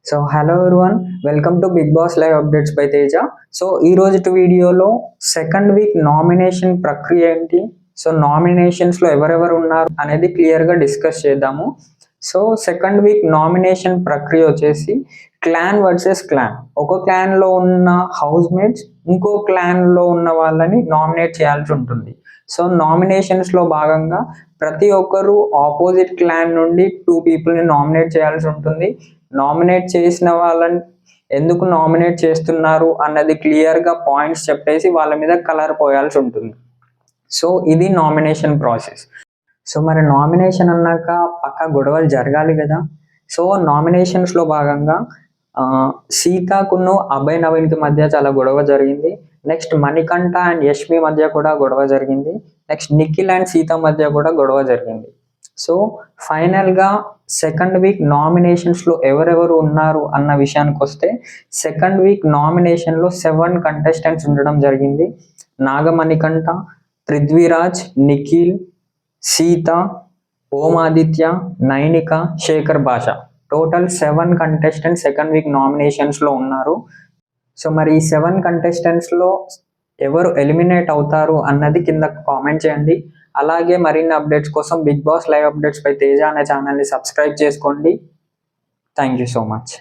So hello everyone, welcome to Bigg Boss live updates by Teja. So ఈ రోజు వీడియోలో second week nomination ప్రక్రియ ఏంటి, సో నామినేషన్స్లో ఎవరెవరు ఉన్నారు అనేది క్లియర్గా డిస్కస్ చేద్దాము. సో సెకండ్ వీక్ నామినేషన్ ప్రక్రియ వచ్చేసి క్లాన్ వర్సెస్ క్లాన్. ఒక క్లాన్లో ఉన్న హౌస్ మేట్స్ ఇంకో క్లాన్లో ఉన్న వాళ్ళని నామినేట్ చేయాల్సి ఉంటుంది. సో నామినేషన్స్లో భాగంగా ప్రతి ఒక్కరు ఆపోజిట్ క్లాన్ నుండి 2 పీపుల్ని నామినేట్ చేయాల్సి ఉంటుంది. నామినేట్ చేసిన వాళ్ళని ఎందుకు నామినేట్ చేస్తున్నారు అన్నది క్లియర్గా పాయింట్స్ చెప్పేసి వాళ్ళ మీద కలర్ పోయాల్సి ఉంటుంది. సో ఇది నామినేషన్ ప్రాసెస్. సో మరి నామినేషన్ అన్నాక పక్కా గొడవలు జరగాలి కదా. సో నామినేషన్స్లో భాగంగా సీతాకును అభయ్ నవీన్కి మధ్య చాలా గొడవ జరిగింది. నెక్స్ట్ మణికంఠ అండ్ యష్మి మధ్య కూడా గొడవ జరిగింది. నెక్స్ట్ నిఖిల్ అండ్ సీత మధ్య కూడా గొడవ జరిగింది. సో ఫైనల్గా సెకండ్ వీక్ నామినేషన్స్లో ఎవరెవరు ఉన్నారు అన్న విషయానికి వస్తే, సెకండ్ వీక్ నామినేషన్లో 7 కంటెస్టెంట్స్ ఉండడం జరిగింది. నాగమణికంఠ, పృథ్వీరాజ్, నిఖిల్, సీత, ఓం ఆదిత్య, నైనిక, శేఖర్ భాష, టోటల్ 7 కంటెస్టెంట్స్ సెకండ్ వీక్ నామినేషన్స్లో ఉన్నారు. సో మరి ఈ 7 కంటెస్టెంట్స్లో ఎవరు ఎలిమినేట్ అవుతారు అన్నది కింద కామెంట్ చేయండి. అలాగే మరిన్ని అప్డేట్స్ కోసం బిగ్ బాస్ లైవ్ అప్డేట్స్ పై తేజ అనే ఛానల్ని సబ్స్క్రైబ్ చేసుకోండి. Thank you so much.